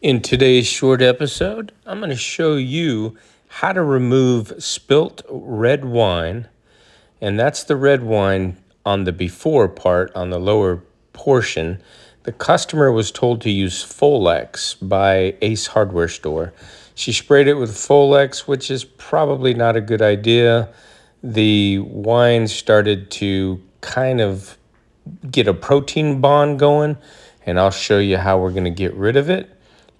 In today's short episode, I'm going to show you how to remove spilt red wine, and that's the red wine on the before part, on the lower portion. The customer was told to use Folex by Ace Hardware Store. She sprayed it with Folex, which is probably not a good idea. The wine started to kind of get a protein bond going, and I'll show you how we're going to get rid of it.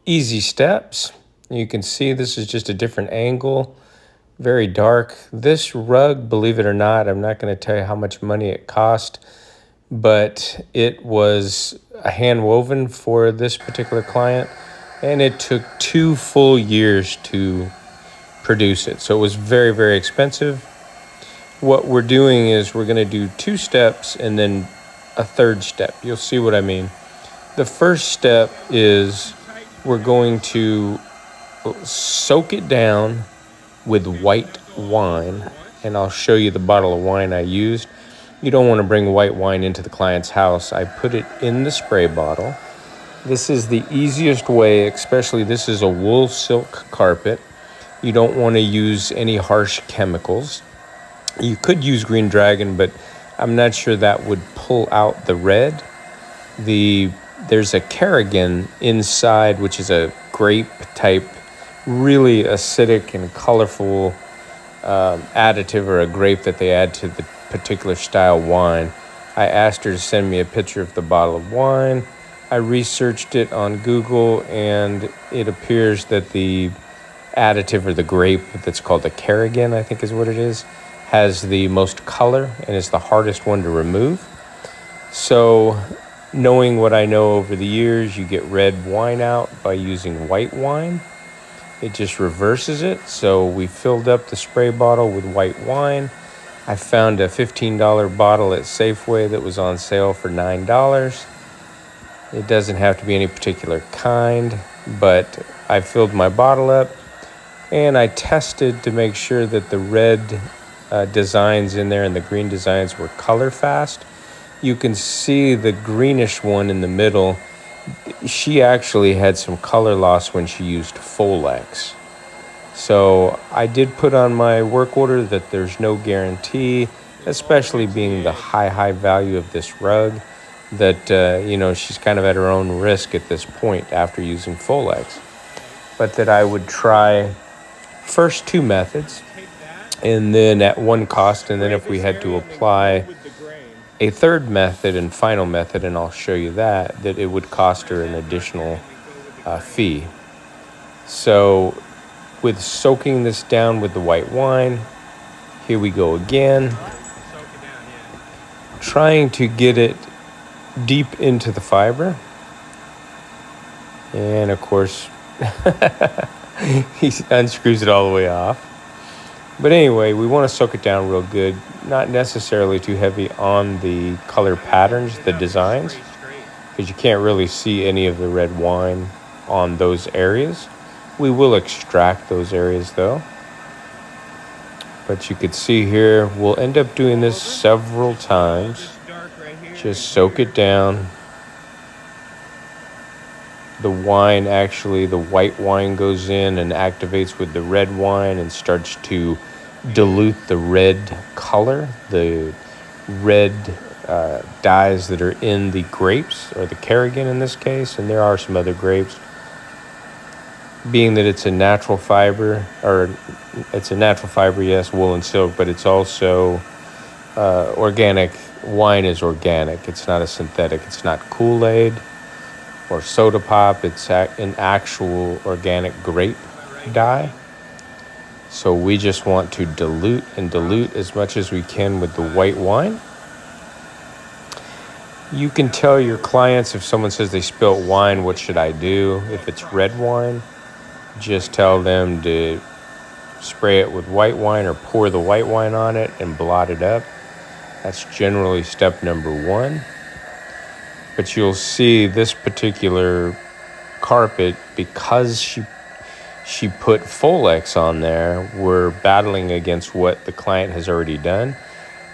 Easy steps. You can see this is just a different angle, very dark. This rug, believe it or not, I'm not going to tell you how much money it cost, but it was a hand woven for this particular client, and it took 2 full years to produce it. So it was very, very expensive. What we're doing is we're going to do 2 steps and then a third step. You'll see what I mean. The first step is we're going to soak it down with white wine, and I'll show you the bottle of wine I used. You don't want to bring white wine into the client's house. I put it in the spray bottle. This is the easiest way, especially this is a wool silk carpet. You don't want to use any harsh chemicals. You could use Green Dragon, but I'm not sure that would pull out the red. There's a Kerrigan inside, which is a grape type, really acidic and colorful additive, or a grape that they add to the particular style wine. I asked her to send me a picture of the bottle of wine. I researched it on Google, and it appears that the additive, or the grape that's called the Kerrigan, I think is what it is, has the most color and is the hardest one to remove. So knowing what I know over the years, you get red wine out by using white wine. It just reverses it. So we filled up the spray bottle with white wine. I found a $15 bottle at Safeway that was on sale for $9. It doesn't have to be any particular kind, but I filled my bottle up and I tested to make sure that the red designs in there and the green designs were color fast. You can see the greenish one in the middle. She actually had some color loss when she used Folex. So I did put on my work order that there's no guarantee, especially being the high value of this rug, that she's kind of at her own risk at this point after using Folex. But that I would try first 2 methods, and then at one cost, and then if we had to apply a third method and final method, and I'll show you that it would cost her an additional fee. So with soaking this down with the white wine, here we go again, trying to get it deep into the fiber. And of course, he unscrews it all the way off. But anyway, we want to soak it down real good, not necessarily too heavy on the color patterns, the designs, because you can't really see any of the red wine on those areas. We will extract those areas though. But you could see here, we'll end up doing this several times. Just soak it down. The wine, actually, the white wine goes in and activates with the red wine and starts to dilute the red color, the red dyes that are in the grapes, or the Kerrigan in this case, and there are some other grapes. Being that it's a natural fiber, yes, wool and silk, but it's also organic. Wine is organic. It's not a synthetic. It's not Kool-Aid or soda pop. It's an actual organic grape dye. So we just want to dilute as much as we can with the white wine. You can tell your clients, if someone says they spilt wine, what should I do? If it's red wine, just tell them to spray it with white wine or pour the white wine on it and blot it up. That's generally step number 1. But you'll see this particular carpet, because she put Folex on there, we're battling against what the client has already done.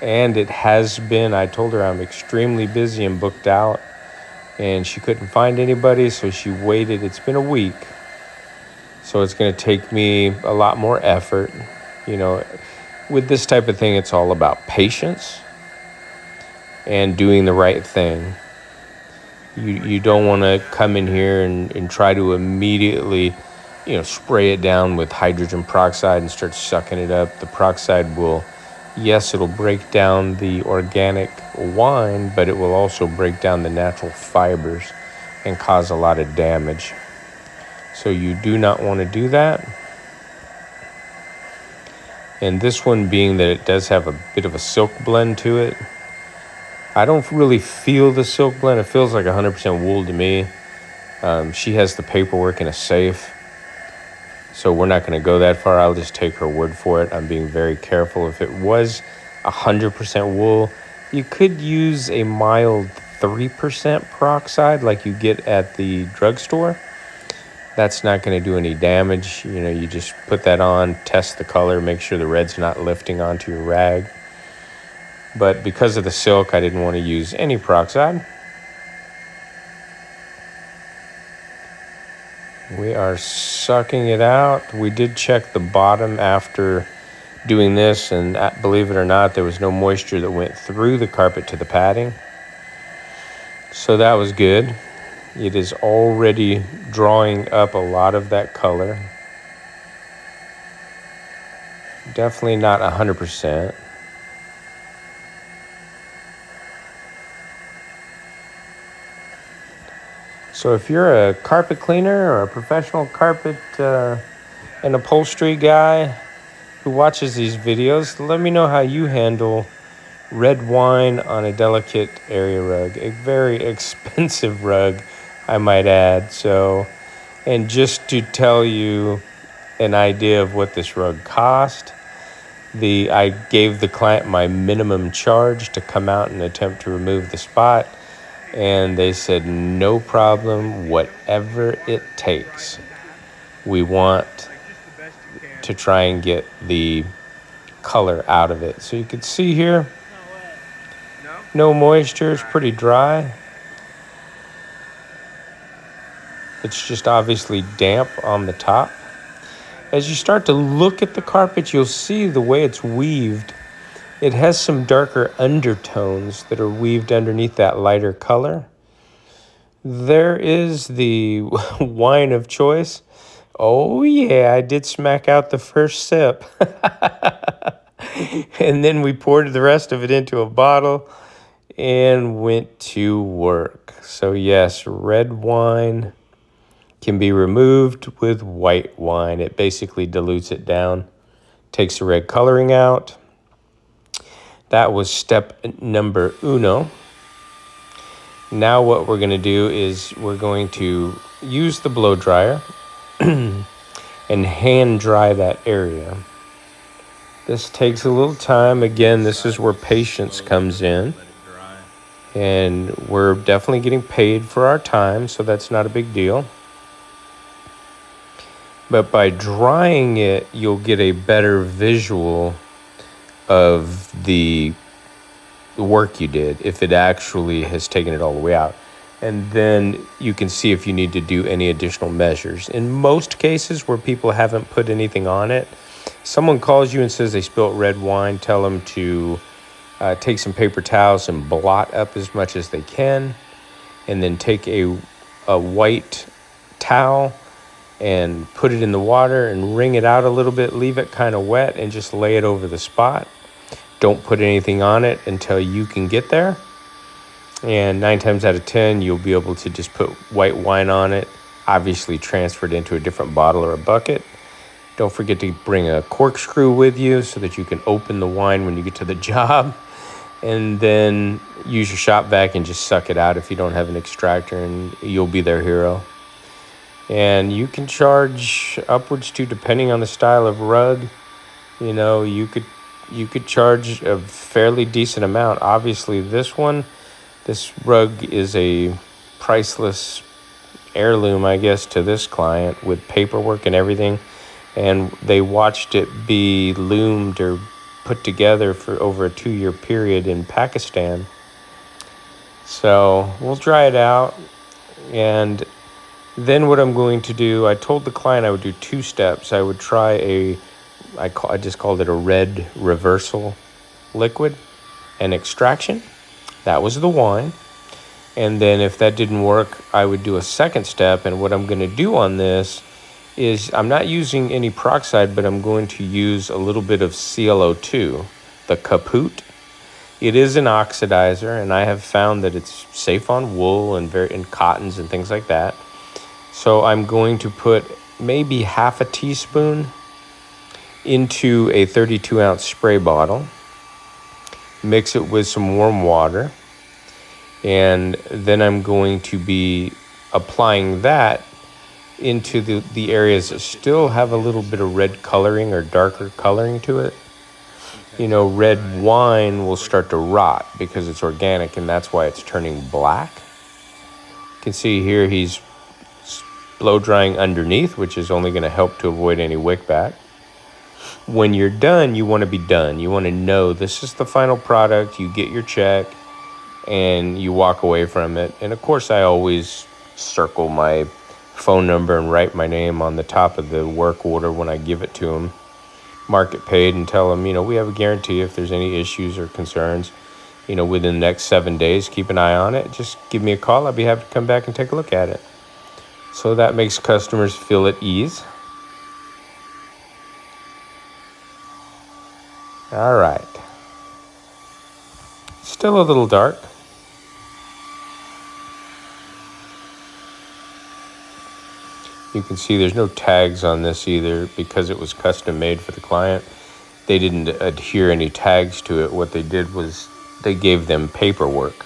And it has been, I told her I'm extremely busy and booked out. and she couldn't find anybody, so she waited. It's been a week, so it's going to take me a lot more effort. You know, with this type of thing, it's all about patience and doing the right thing. You don't want to come in here and try to immediately, spray it down with hydrogen peroxide and start sucking it up. The peroxide will, yes, it'll break down the organic wine, but it will also break down the natural fibers and cause a lot of damage. So you do not want to do that. And this one, being that it does have a bit of a silk blend to it, I don't really feel the silk blend. It feels like 100% wool to me. She has the paperwork in a safe, so we're not going to go that far. I'll just take her word for it. I'm being very careful. If it was 100% wool, you could use a mild 3% peroxide like you get at the drugstore. That's not going to do any damage. You just put that on, test the color, make sure the red's not lifting onto your rag. But because of the silk, I didn't want to use any peroxide. We are sucking it out. We did check the bottom after doing this, and believe it or not, there was no moisture that went through the carpet to the padding. So that was good. It is already drawing up a lot of that color. Definitely not 100%. So if you're a carpet cleaner or a professional carpet and upholstery guy who watches these videos, let me know how you handle red wine on a delicate area rug. A very expensive rug, I might add. So, and just to tell you an idea of what this rug cost, I gave the client my minimum charge to come out and attempt to remove the spot. And they said, no problem, whatever it takes. We want to try and get the color out of it. So you can see here, no moisture, it's pretty dry. It's just obviously damp on the top. As you start to look at the carpet, you'll see the way it's weaved. It has some darker undertones that are weaved underneath that lighter color. There is the wine of choice. Oh yeah, I did smack out the first sip. And then we poured the rest of it into a bottle and went to work. So yes, red wine can be removed with white wine. It basically dilutes it down, takes the red coloring out. That was step number uno. Now what we're going to do is we're going to use the blow dryer and hand dry that area. This takes a little time. Again, this is where patience comes in. And we're definitely getting paid for our time, so that's not a big deal. But by drying it, you'll get a better visual of the work you did, if it actually has taken it all the way out. And then you can see if you need to do any additional measures. In most cases where people haven't put anything on it, someone calls you and says they spilt red wine, tell them to take some paper towels and blot up as much as they can, and then take a white towel and put it in the water and wring it out a little bit, leave it kind of wet, and just lay it over the spot. Don't put anything on it until you can get there. And 9 times out of 10, you'll be able to just put white wine on it, obviously transfer it into a different bottle or a bucket. Don't forget to bring a corkscrew with you so that you can open the wine when you get to the job. And then use your shop vac and just suck it out if you don't have an extractor, and you'll be their hero. And you can charge upwards to, depending on the style of rug, you could charge a fairly decent amount. Obviously, this rug is a priceless heirloom, I guess, to this client with paperwork and everything. And they watched it be loomed or put together for over a 2-year period in Pakistan. So we'll dry it out, and then what I'm going to do, I told the client I would do 2 steps. I would try I just called it a red reversal liquid and extraction. That was the wine. And then if that didn't work, I would do a second step. And what I'm going to do on this is I'm not using any peroxide, but I'm going to use a little bit of ClO2, the caput. It is an oxidizer, and I have found that it's safe on wool and cottons and things like that. So I'm going to put maybe half a teaspoon into a 32-ounce spray bottle, mix it with some warm water, and then I'm going to be applying that into the areas that still have a little bit of red coloring or darker coloring to it. You know, red wine will start to rot because it's organic, and that's why it's turning black. You can see here he's blow drying underneath, which is only going to help to avoid any wick back. When you're done, you want to be done. You want to know this is the final product. You get your check and you walk away from it. And of course, I always circle my phone number and write my name on the top of the work order when I give it to them. Mark it paid and tell them, you know, we have a guarantee if there's any issues or concerns, you know, within the next 7 days, keep an eye on it. Just give me a call. I'd be happy to come back and take a look at it. So that makes customers feel at ease. All right. Still a little dark. You can see there's no tags on this either because it was custom made for the client. They didn't adhere any tags to it. What they did was they gave them paperwork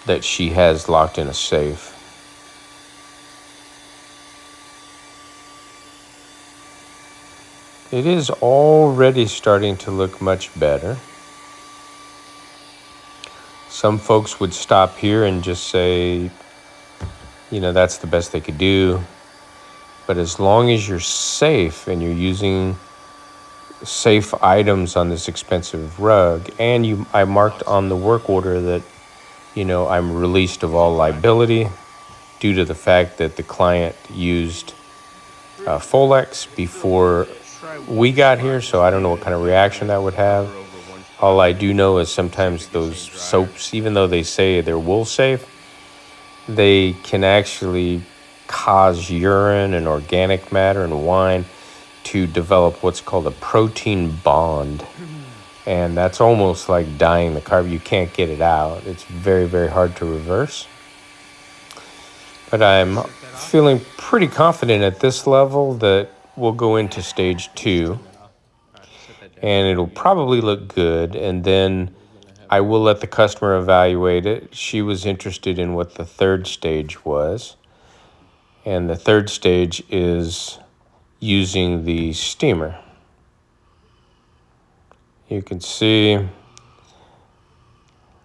that she has locked in a safe. It is already starting to look much better. Some folks would stop here and just say, you know, that's the best they could do. But as long as you're safe and you're using safe items on this expensive rug, and I marked on the work order that, you know, I'm released of all liability due to the fact that the client used Folex before we got here, so I don't know what kind of reaction that would have. All I do know is sometimes those soaps, even though they say they're wool safe, they can actually cause urine and organic matter and wine to develop what's called a protein bond. And that's almost like dyeing the carpet. You can't get it out. It's very, very hard to reverse. But I'm feeling pretty confident at this level that we'll go into stage 2. And it'll probably look good. And then I will let the customer evaluate it. She was interested in what the 3rd stage was. And the 3rd stage is using the steamer. You can see,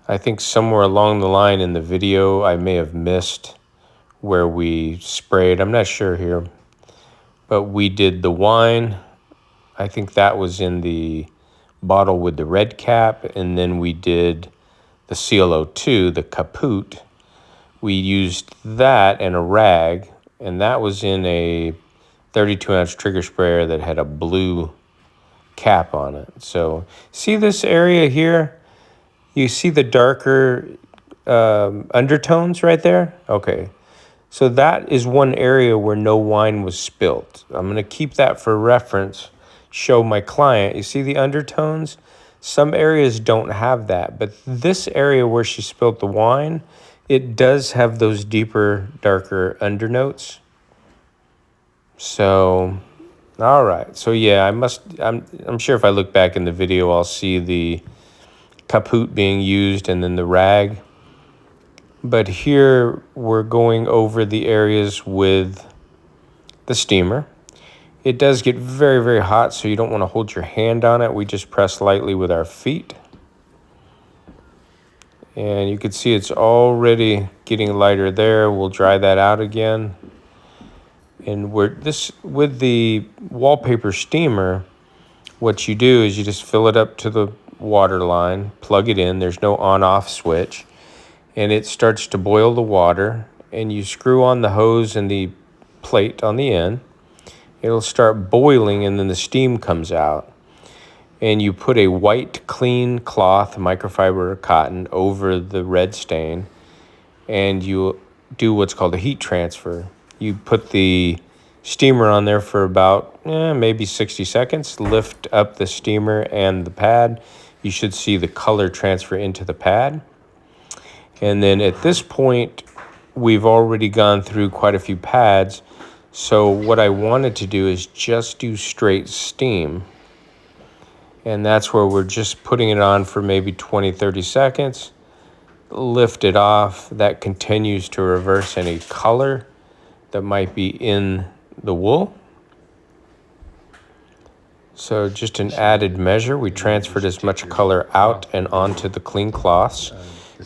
I think somewhere along the line in the video, I may have missed where we sprayed. I'm not sure here, but we did the wine. I think that was in the bottle with the red cap. And then we did the ClO2, the caput. We used that and a rag, and that was in a 32-ounce trigger sprayer that had a blue cap on it. So see this area here? You see the darker undertones right there? Okay. So that is one area where no wine was spilt. I'm going to keep that for reference, show my client. You see the undertones? Some areas don't have that, but this area where she spilt the wine, it does have those deeper, darker undernotes. So, all right. So yeah, I'm sure if I look back in the video, I'll see the caput being used and then the rag. But here we're going over the areas with the steamer. It does get very, very hot, so you don't want to hold your hand on it. We just press lightly with our feet. And you can see it's already getting lighter there. We'll dry that out again. And with the wallpaper steamer, what you do is you just fill it up to the water line, plug it in. There's no on-off switch. and it starts to boil the water, and you screw on the hose and the plate on the end. It'll start boiling, and then the steam comes out. And you put a white, clean cloth, microfiber or cotton, over the red stain, and you do what's called a heat transfer. You put the steamer on there for about maybe 60 seconds, lift up the steamer and the pad. You should see the color transfer into the pad. And then at this point, we've already gone through quite a few pads. So what I wanted to do is just do straight steam. And that's where we're just putting it on for maybe 20, 30 seconds. Lift it off. That continues to reverse any color that might be in the wool. So just an added measure, we transferred as much color out and onto the clean cloths.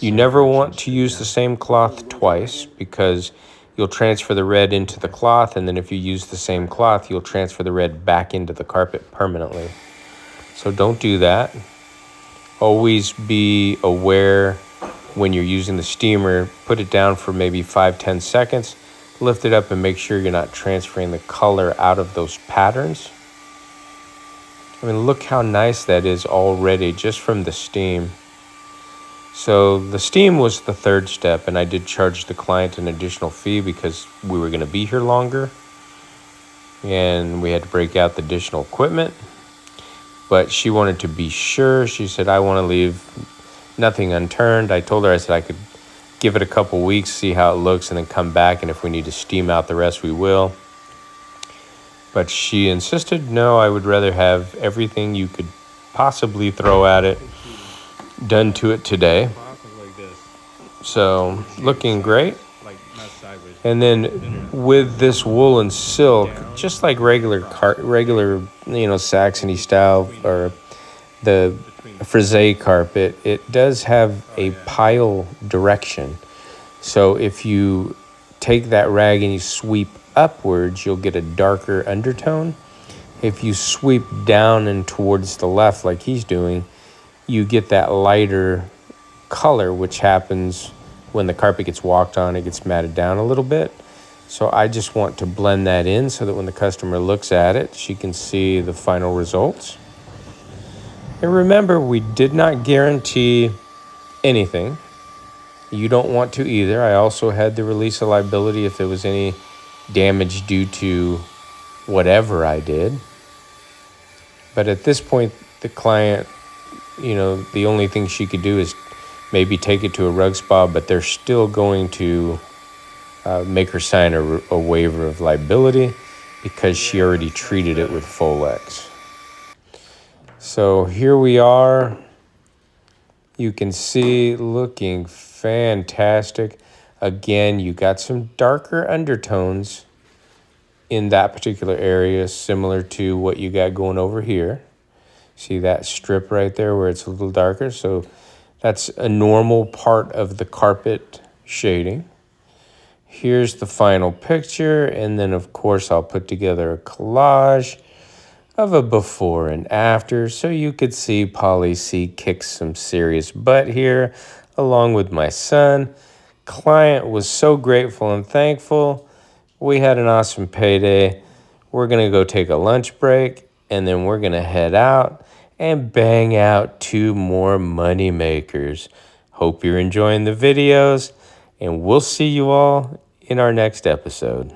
You never want to use the same cloth twice, because you'll transfer the red into the cloth, and then if you use the same cloth, you'll transfer the red back into the carpet permanently. So don't do that. Always be aware when you're using the steamer. Put it down for maybe 5-10 seconds. Lift it up and make sure you're not transferring the color out of those patterns. I mean, look how nice that is already just from the steam. So the steam was the third step, and I did charge the client an additional fee because we were going to be here longer and we had to break out the additional equipment. But she wanted to be sure. She said, I want to leave nothing unturned. I told her, I said I could give it a couple weeks, see how it looks, and then come back, and if we need to steam out the rest, we will. But she insisted, no, I would rather have everything you could possibly throw at it done to it today. So looking great. And then with this wool and silk, just like regular Saxony style or the frisé carpet, it does have a pile direction. So if you take that rag and you sweep upwards, you'll get a darker undertone. If you sweep down and towards the left like he's doing, you get that lighter color, which happens when the carpet gets walked on, it gets matted down a little bit. So I just want to blend that in so that when the customer looks at it, she can see the final results. And remember, we did not guarantee anything. You don't want to either. I also had the release of liability if there was any damage due to whatever I did. But at this point, the client, the only thing she could do is maybe take it to a rug spa, but they're still going to make her sign a waiver of liability because she already treated it with Folex. So here we are. You can see looking fantastic. Again, you got some darker undertones in that particular area, similar to what you got going over here. See that strip right there where it's a little darker? So that's a normal part of the carpet shading. Here's the final picture, and then of course I'll put together a collage of a before and after so you could see Polly C kick some serious butt here along with my son. Client was so grateful and thankful. We had an awesome payday. We're gonna go take a lunch break, and then we're gonna head out and bang out 2 more money makers. Hope you're enjoying the videos, and we'll see you all in our next episode.